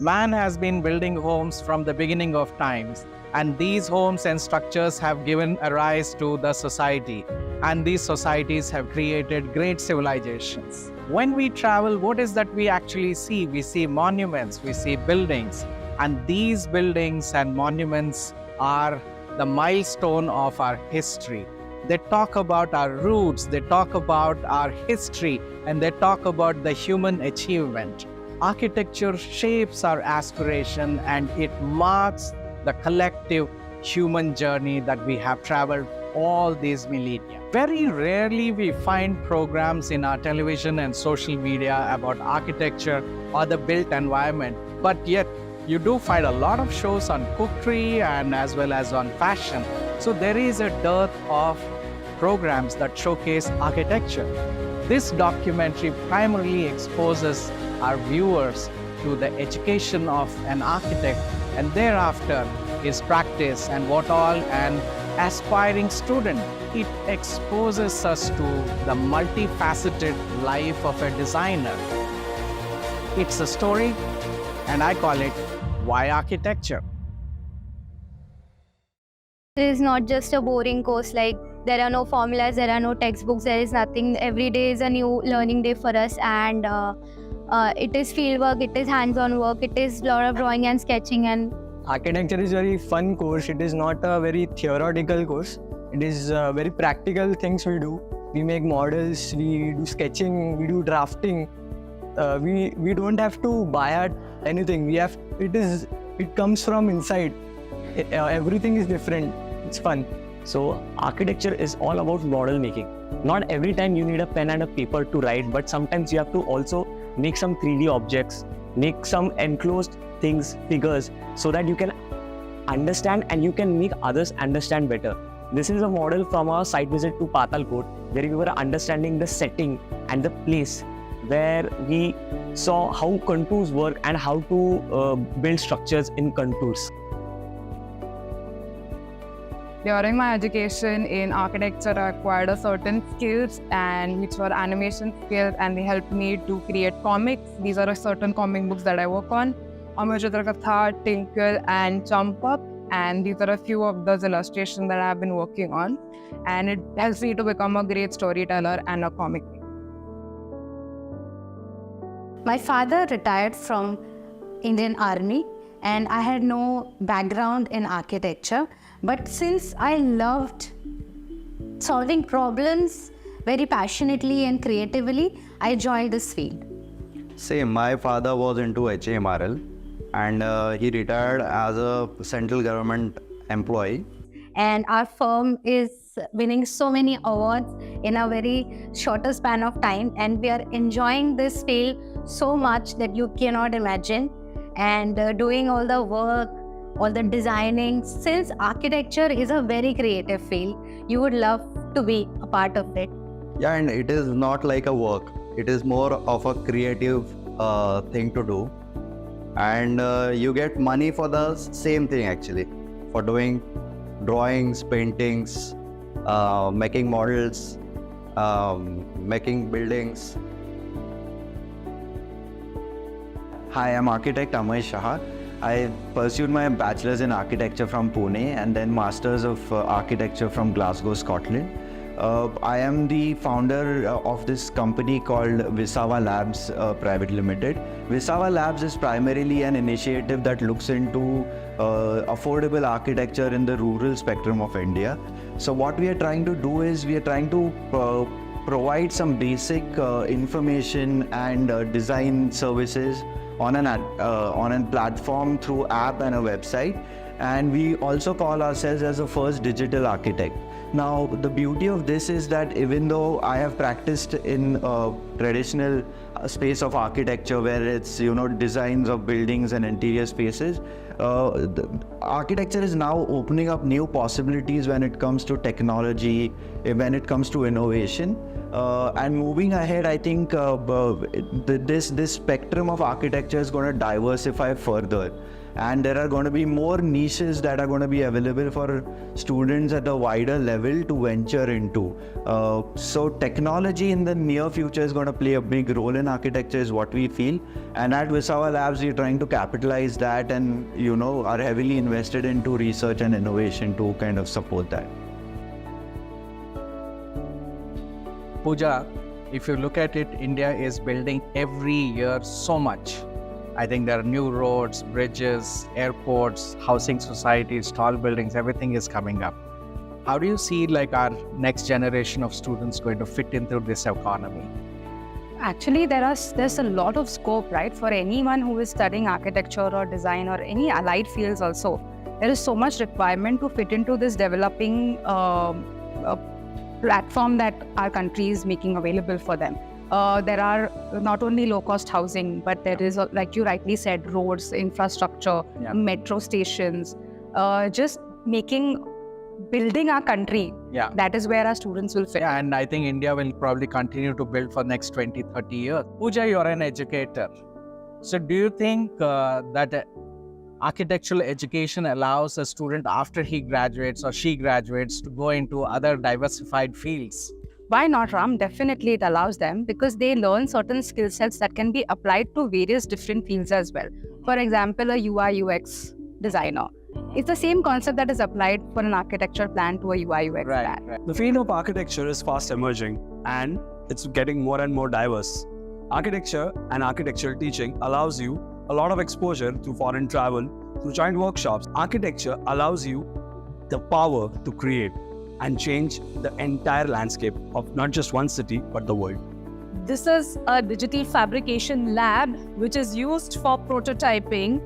Man has been building homes from the beginning of times, and these homes and structures have given a rise to the society, and these societies have created great civilizations. When we travel, what is that we actually see? We see monuments, we see buildings, and these buildings and monuments are the milestone of our history. They talk about our roots, they talk about our history, and they talk about the human achievement. Architecture shapes our aspiration, and it marks the collective human journey that we have traveled all these millennia. Very rarely we find programs in our television and social media about architecture or the built environment, but yet you do find a lot of shows on cookery and as well as on fashion. So there is a dearth of programs that showcase architecture. This documentary primarily exposes our viewers to the education of an architect, and thereafter his practice and what all an aspiring student. It exposes us to the multifaceted life of a designer. It's a story, and I call it Why Architecture. It is not just a boring course, like there are no formulas, there are no textbooks, there is nothing. Every day is a new learning day for us, and it is field work, it is hands-on work, it is a lot of drawing and sketching. And architecture is a very fun course. It is not a very theoretical course. It is very practical things we do. We make models, we do sketching, we do drafting. We don't have to buy out anything. It comes from inside. Everything is different. It's fun. So architecture is all about model making. Not every time you need a pen and a paper to write, but sometimes you have to also make some 3D objects, make some enclosed things, figures, so that you can understand and you can make others understand better. This is a model from our site visit to Patalkot, where we were understanding the setting and the place, where we saw how contours work and how to build structures in contours. During my education in architecture, I acquired a certain skills, and which were animation skills, and they helped me to create comics. These are a certain comic books that I work on. Amar Chitrakatha, Tinkle, and Jump Up, and these are a few of those illustrations that I have been working on, and it helps me to become a great storyteller and a comic maker. My father retired from Indian Army, and I had no background in architecture. But since I loved solving problems very passionately and creatively, I joined this field. Same, my father was into HMRL, and he retired as a central government employee. And our firm is winning so many awards in a very shorter span of time, and we are enjoying this field so much that you cannot imagine, and doing all the work, all the designing. Since architecture is a very creative field, you would love to be a part of it. Yeah, and it is not like a work. It is more of a creative thing to do. And you get money for the same thing actually, for doing drawings, paintings, making models, making buildings. Hi, I'm architect Amay Shah. I pursued my bachelor's in architecture from Pune and then masters of architecture from Glasgow, Scotland. I am the founder of this company called Visava Labs Private Limited. Visava Labs is primarily an initiative that looks into affordable architecture in the rural spectrum of India. So what we are trying to do is we are trying to provide some basic information and design services on a platform through app and a website, and we also call ourselves as a first digital architect. Now the beauty of this is that even though I have practiced in traditional space of architecture where it's designs of buildings and interior spaces, architecture is now opening up new possibilities when it comes to technology, when it comes to innovation. And moving ahead, I think this spectrum of architecture is going to diversify further. and there are going to be more niches that are going to be available for students at a wider level to venture into. So technology in the near future is going to play a big role in architecture is what we feel, and at Visava Labs we're trying to capitalize that and are heavily invested into research and innovation to kind of support that. Pooja, if you look at it, India is building every year so much. I think there are new roads, bridges, airports, housing societies, tall buildings, everything is coming up. How do you see our next generation of students going to fit into this economy? Actually, there's a lot of scope, right, for anyone who is studying architecture or design or any allied fields also. There is so much requirement to fit into this developing platform that our country is making available for them. There are not only low-cost housing, but there is, like you rightly said, roads, infrastructure, metro stations, just building our country. Yeah. That is where our students will fit. Yeah, and I think India will probably continue to build for next 20, 30 years. Pooja, you're an educator. So do you think that architectural education allows a student after he graduates or she graduates to go into other diversified fields? Why not, Ram? Definitely it allows them because they learn certain skill sets that can be applied to various different fields as well. For example, a UI UX designer. It's the same concept that is applied for an architecture plan to a UI UX plan. Right. The field of architecture is fast emerging and it's getting more and more diverse. Architecture and architectural teaching allows you a lot of exposure through foreign travel, through joint workshops. Architecture allows you the power to create and change the entire landscape of not just one city, but the world. This is a digital fabrication lab which is used for prototyping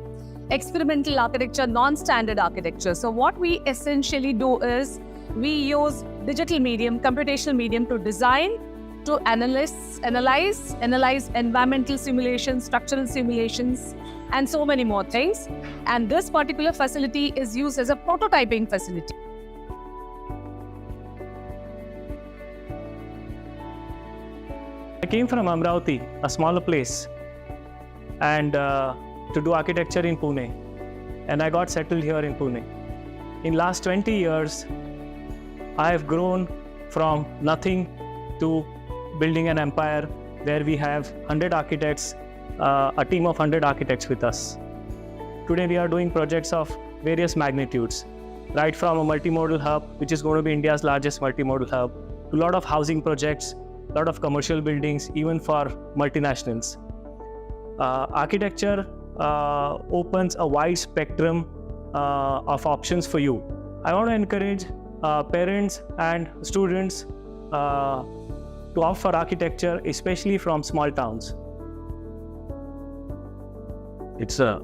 experimental architecture, non-standard architecture. So what we essentially do is we use digital medium, computational medium to design, to analyze environmental simulations, structural simulations, and so many more things. And this particular facility is used as a prototyping facility. I came from Amravati, a smaller place, and to do architecture in Pune, and I got settled here in Pune. In last 20 years, I have grown from nothing to building an empire where we have 100 architects, a team of 100 architects with us. Today we are doing projects of various magnitudes, right from a multimodal hub, which is going to be India's largest multimodal hub, to a lot of housing projects, a lot of commercial buildings, even for multinationals. Architecture opens a wide spectrum of options for you. I want to encourage parents and students to opt for architecture, especially from small towns.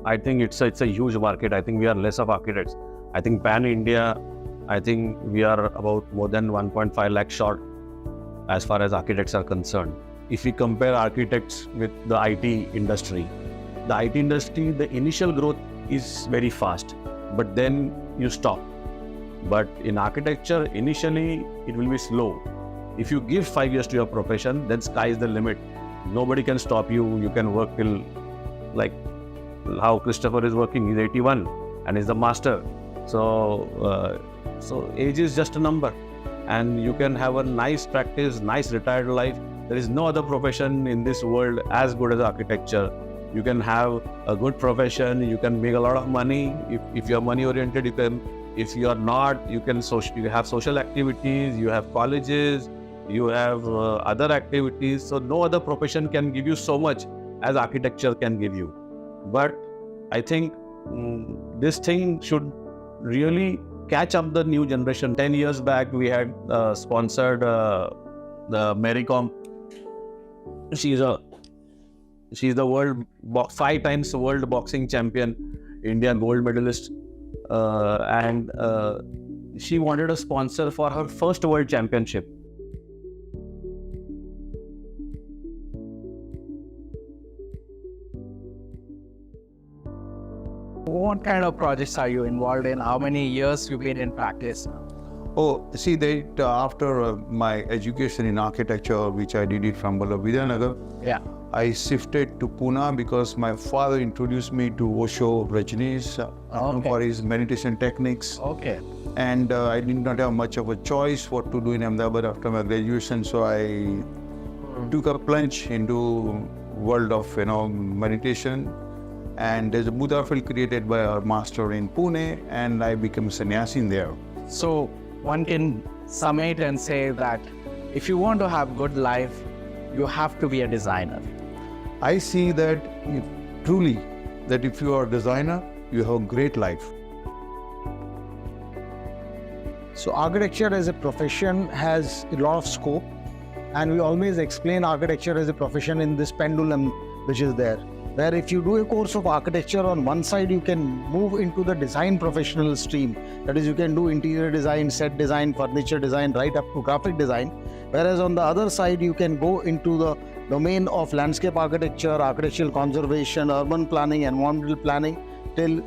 I think it's a huge market. I think we are less of architects. I think pan-India, I think we are about more than 1.5 lakh short as far as architects are concerned. If we compare architects with the IT industry, the initial growth is very fast, but then you stop. But in architecture, initially it will be slow. If you give 5 years to your profession, then sky is the limit. Nobody can stop you. You can work till, like how Christopher is working, he's 81 and he's the master. So age is just a number, and you can have a nice practice, nice retired life. There is no other profession in this world as good as architecture. You can have a good profession, you can make a lot of money. If you are money oriented, you can. If you are not, you have social activities, you have colleges, you have other activities. So no other profession can give you so much as architecture can give you. But I think this thing should really catch up the new generation. 10 years back, we had sponsored the Mary Kom. She's the world 5 times world boxing champion, Indian gold medalist, and she wanted a sponsor for her first world championship. What kind of projects are you involved in? How many years you've been in practice? Oh, see, after my education in architecture, which I did it from Vidyanagar, Yeah. I shifted to Pune because my father introduced me to Osho Rajneesh for his meditation techniques. Okay. And I did not have much of a choice what to do in Ahmedabad after my graduation, so I took a plunge into world of meditation. And there's a Buddha field created by our master in Pune, and I became a sannyasi in there. So one can sum it and say that if you want to have good life, you have to be a designer. I see that truly that if you are a designer, you have a great life. So architecture as a profession has a lot of scope, and we always explain architecture as a profession in this pendulum which is there, where if you do a course of architecture, on one side you can move into the design professional stream. That is, you can do interior design, set design, furniture design, right up to graphic design. Whereas on the other side, you can go into the domain of landscape architecture, architectural conservation, urban planning, environmental planning, till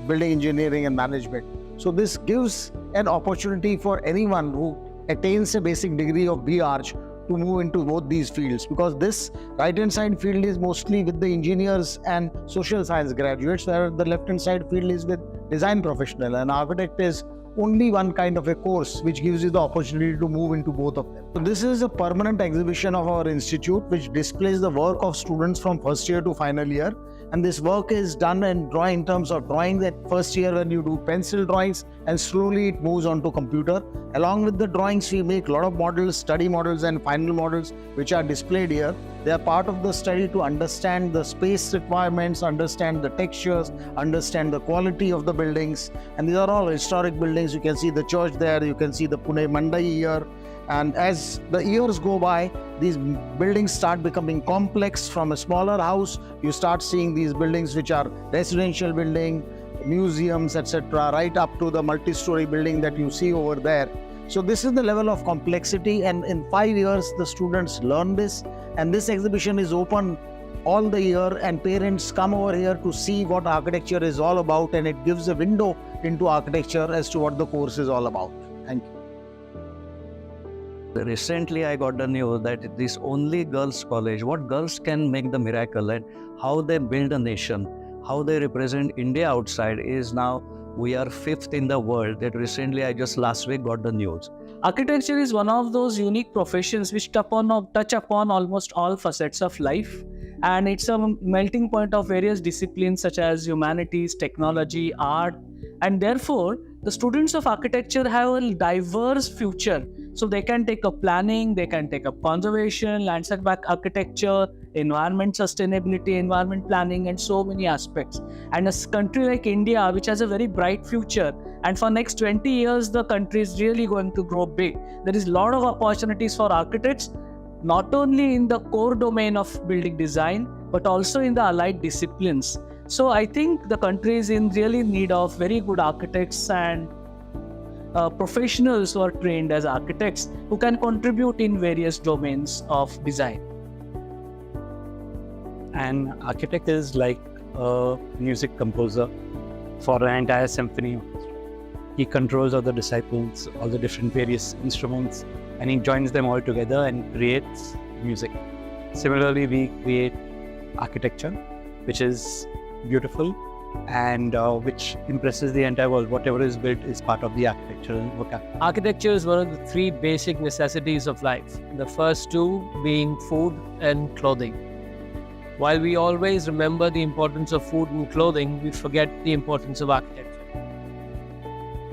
building engineering and management. So this gives an opportunity for anyone who attains a basic degree of B.Arch to move into both these fields, because this right-hand side field is mostly with the engineers and social science graduates, whereas the left-hand side field is with design professional, and architect is only one kind of a course which gives you the opportunity to move into both of them. So this is a permanent exhibition of our institute which displays the work of students from first year to final year. And this work is done in terms of drawing. That first year when you do pencil drawings, and slowly it moves on to computer. Along with the drawings, we make a lot of models, study models and final models, which are displayed here. They are part of the study to understand the space requirements, understand the textures, understand the quality of the buildings. And these are all historic buildings. You can see the church there, you can see the Pune Mandai here. And as the years go by, these buildings start becoming complex. From a smaller house, you start seeing these buildings which are residential building, museums, etc., right up to the multi-story building that you see over there. So this is the level of complexity, and in 5 years, the students learn this. And this exhibition is open all the year, and parents come over here to see what architecture is all about, and it gives a window into architecture as to what the course is all about. Thank you. Recently, I got the news that this only girls' college, what girls can make the miracle, and how they build a nation, how they represent India outside is now we are 5th in the world. That recently, I just last week got the news. Architecture is one of those unique professions which touch upon almost all facets of life. And it's a melting point of various disciplines such as humanities, technology, art. And therefore, the students of architecture have a diverse future. So they can take up planning, they can take up conservation, landscape architecture, environment sustainability, environment planning, and so many aspects. And a country like India, which has a very bright future, and for next 20 years, the country is really going to grow big. There is a lot of opportunities for architects, not only in the core domain of building design, but also in the allied disciplines. So I think the country is in really need of very good architects and professionals who are trained as architects who can contribute in various domains of design. An architect is like a music composer for an entire symphony. He controls all the disciplines, all the different various instruments, and he joins them all together and creates music. Similarly, we create architecture, which is beautiful and which impresses the entire world. Whatever is built is part of the architectural vocabulary. Architecture is one of the 3 basic necessities of life. The first 2 being food and clothing. While we always remember the importance of food and clothing, we forget the importance of architecture.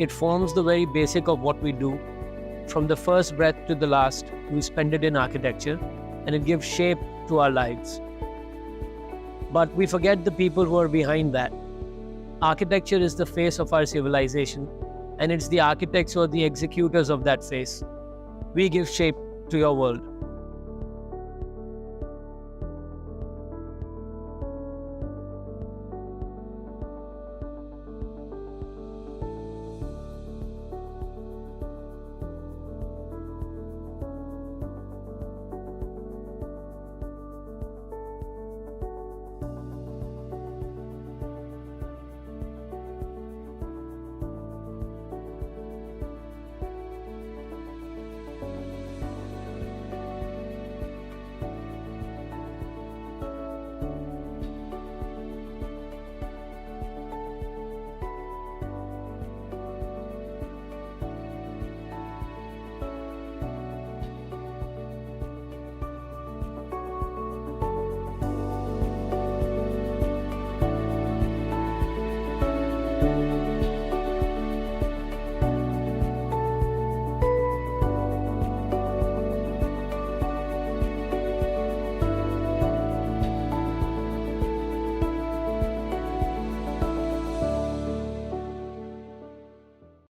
It forms the very basic of what we do. From the first breath to the last, we spend it in architecture, and it gives shape to our lives. But we forget the people who are behind that. Architecture is the face of our civilization, and it's the architects who are the executors of that face. We give shape to your world.